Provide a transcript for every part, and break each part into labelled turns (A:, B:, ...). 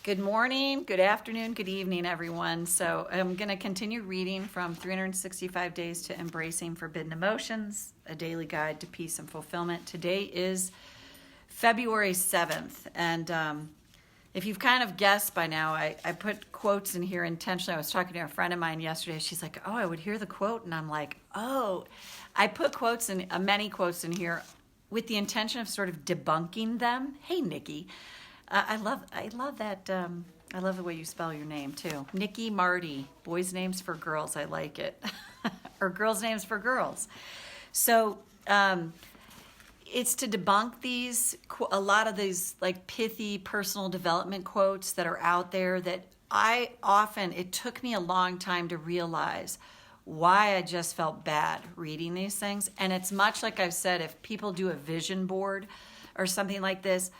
A: Good morning, good afternoon, good evening, everyone. So I'm going to continue reading from 365 Days to Embracing Forbidden Emotions, a daily guide to peace and fulfillment. Today is February 7th. And if you've kind of guessed by now, I put quotes in here intentionally. I was talking to a friend of mine yesterday. She's like, oh, I would hear the quote. And I'm like, oh, I put quotes in, many quotes in here with the intention of sort of debunking them. Hey, Nikki. I love that. I love the way you spell your name too. Nikki, Marti, boys' names for girls. I like it, or girls' names for girls. So it's to debunk a lot of these like pithy personal development quotes that are out there that it took me a long time to realize why I just felt bad reading these things. And it's much like I've said, if people do a vision board or something like this,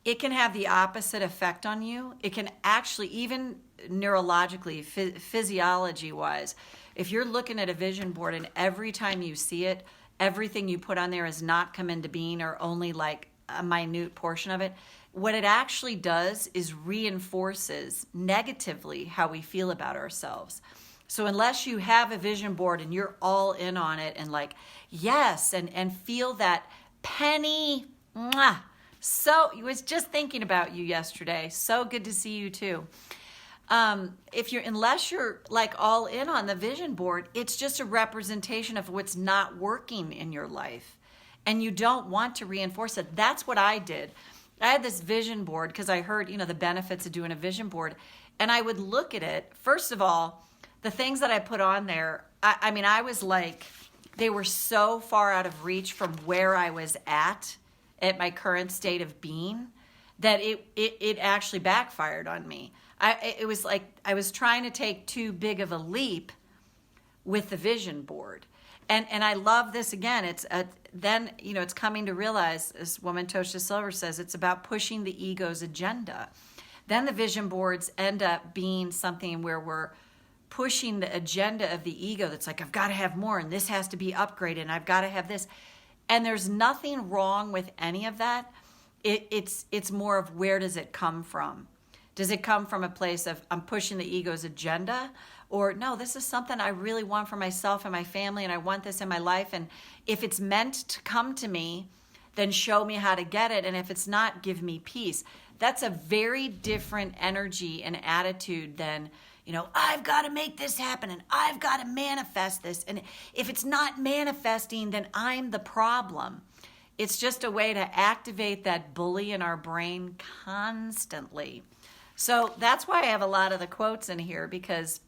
A: it can have the opposite effect on you. It can actually, even neurologically, physiology-wise, if you're looking at a vision board and every time you see it, everything you put on there has not come into being or only like a minute portion of it, what it actually does is reinforces negatively how we feel about ourselves. So unless you have a vision board and you're all in on it and like, yes, and feel that penny, mwah, so I was just thinking about you yesterday. So good to see you too. Unless you're like all in on the vision board, it's just a representation of what's not working in your life. And you don't want to reinforce it. That's what I did. I had this vision board because I heard, the benefits of doing a vision board. And I would look at it. First of all, the things that I put on there, I was like, they were so far out of reach from where I was at my current state of being, that it actually backfired on me. It was like I was trying to take too big of a leap with the vision board. And I love this again. It's coming to realize, this woman Tosha Silver says, it's about pushing the ego's agenda. Then the vision boards end up being something where we're pushing the agenda of the ego that's like, I've got to have more and this has to be upgraded and I've got to have this. And there's nothing wrong with any of that. It's more of, where does it come from? Does it come from a place of, I'm pushing the ego's agenda? Or no, this is something I really want for myself and my family and I want this in my life. And if it's meant to come to me, then show me how to get it. And if it's not, give me peace. That's a very different energy and attitude than, I've got to make this happen and I've got to manifest this. And if it's not manifesting, then I'm the problem. It's just a way to activate that bully in our brain constantly. So that's why I have a lot of the quotes in here, because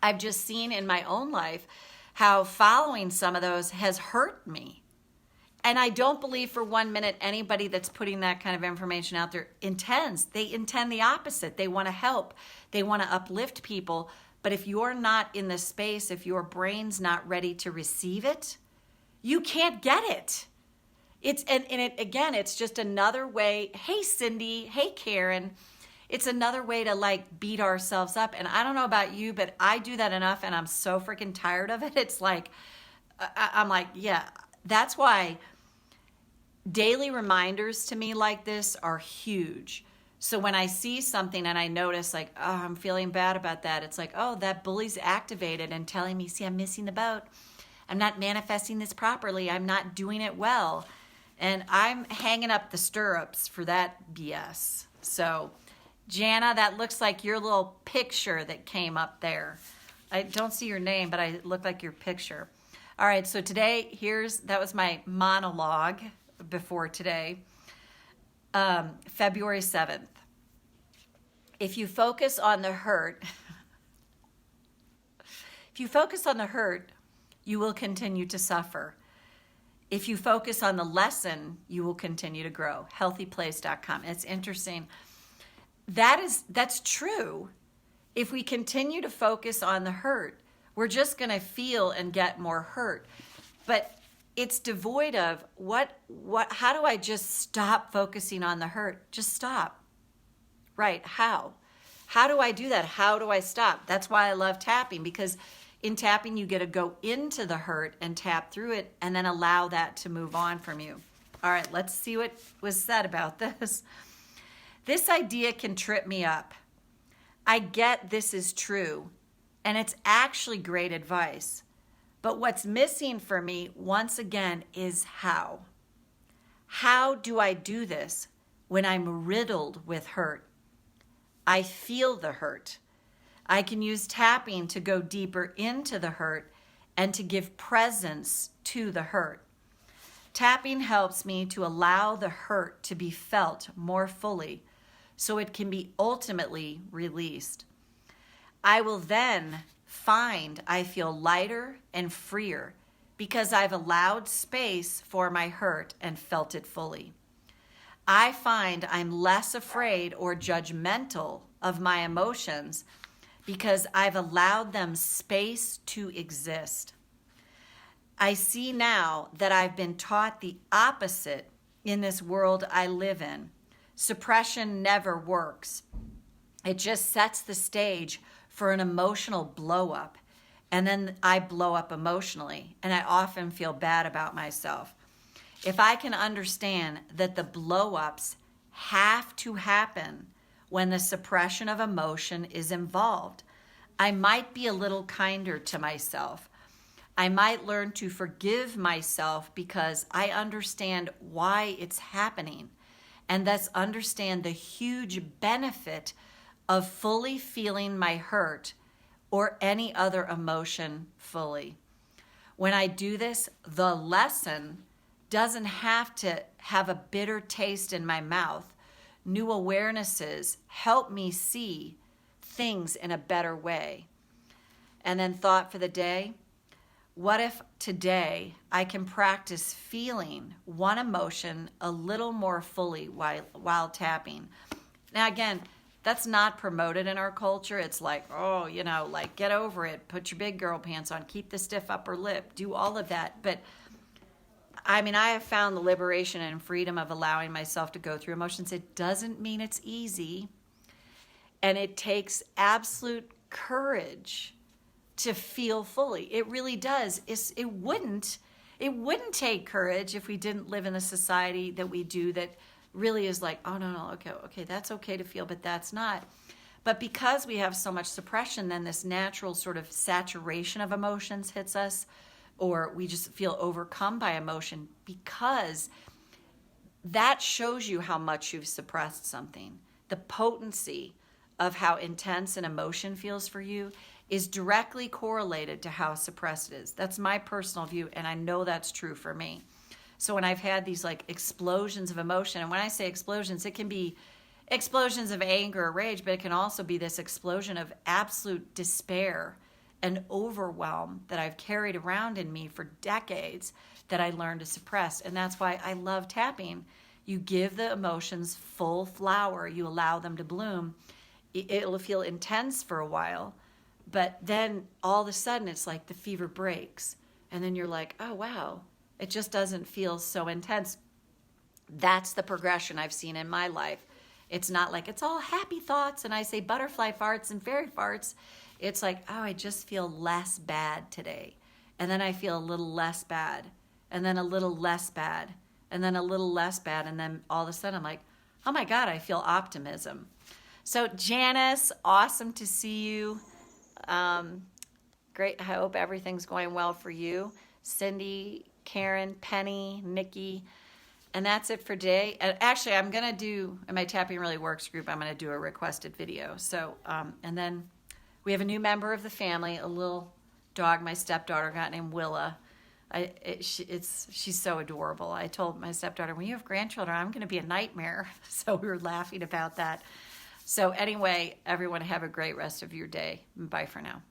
A: I've just seen in my own life how following some of those has hurt me. And I don't believe for 1 minute anybody that's putting that kind of information out there intends. They intend the opposite. They want to help. They want to uplift people. But if you're not in the space, if your brain's not ready to receive it, you can't get it. It's just another way. Hey, Cindy. Hey, Karen. It's another way to like beat ourselves up. And I don't know about you, but I do that enough and I'm so freaking tired of it. It's like, I'm like, yeah, that's why daily reminders to me like this are huge. So when I see something and I notice like, oh, I'm feeling bad about that, it's like, oh, that bully's activated and telling me, see, I'm missing the boat. I'm not manifesting this properly. I'm not doing it well. And I'm hanging up the stirrups for that BS. So Jana, that looks like your little picture that came up there. I don't see your name, but I look like your picture. All right, so today, that was my monologue before today, February 7th. If you focus on the hurt, you will continue to suffer. If you focus on the lesson, you will continue to grow. Healthyplace.com. It's interesting. That's true. If we continue to focus on the hurt, we're just going to feel and get more hurt. But it's devoid of how do I just stop focusing on the hurt? Just stop. Right. How do I do that? How do I stop? That's why I love tapping, because in tapping, you get to go into the hurt and tap through it and then allow that to move on from you. All right, let's see what was said about this. This idea can trip me up. I get this is true, and it's actually great advice. But what's missing for me, once again, is how. How do I do this when I'm riddled with hurt? I feel the hurt. I can use tapping to go deeper into the hurt and to give presence to the hurt. Tapping helps me to allow the hurt to be felt more fully so it can be ultimately released. I will then find I feel lighter and freer because I've allowed space for my hurt and felt it fully. I find I'm less afraid or judgmental of my emotions because I've allowed them space to exist. I see now that I've been taught the opposite in this world I live in. Suppression never works. It just sets the stage for an emotional blow up. And then I blow up emotionally, and I often feel bad about myself. If I can understand that the blow ups have to happen when the suppression of emotion is involved, I might be a little kinder to myself. I might learn to forgive myself because I understand why it's happening, and thus understand the huge benefit of fully feeling my hurt or any other emotion fully. When I do this, the lesson doesn't have to have a bitter taste in my mouth. New awarenesses help me see things in a better way. And then thought for the day, what if today I can practice feeling one emotion a little more fully while tapping? Now again, that's not promoted in our culture. It's like, oh, like get over it, put your big girl pants on, keep the stiff upper lip, do all of that. But I have found the liberation and freedom of allowing myself to go through emotions. It doesn't mean it's easy. And it takes absolute courage to feel fully. It really does. It wouldn't take courage if we didn't live in the society that we do, that really is like, oh no, okay, that's okay to feel, but that's not. But because we have so much suppression, then this natural sort of saturation of emotions hits us, or we just feel overcome by emotion, because that shows you how much you've suppressed something. The potency of how intense an emotion feels for you is directly correlated to how suppressed it is. That's my personal view, and I know that's true for me. So when I've had these like explosions of emotion, and when I say explosions, it can be explosions of anger or rage, but it can also be this explosion of absolute despair and overwhelm that I've carried around in me for decades that I learned to suppress. And that's why I love tapping. You give the emotions full flower, you allow them to bloom. It'll feel intense for a while, but then all of a sudden it's like the fever breaks. And then you're like, oh wow, it just doesn't feel so intense. That's the progression I've seen in my life. It's not like it's all happy thoughts and I say butterfly farts and fairy farts. It's like, oh, I just feel less bad today. And then I feel a little less bad. And then a little less bad. And then a little less bad. And then all of a sudden I'm like, oh my God, I feel optimism. So Janice, awesome to see you. Great. I hope everything's going well for you. Cindy, Karen, Penny, Nikki. And that's it for today. And actually, I'm going to do, in my Tapping Really Works group, I'm going to do a requested video. So, and then we have a new member of the family, a little dog my stepdaughter got named Willa. She's so adorable. I told my stepdaughter, when you have grandchildren, I'm going to be a nightmare. So we were laughing about that. So anyway, everyone have a great rest of your day. Bye for now.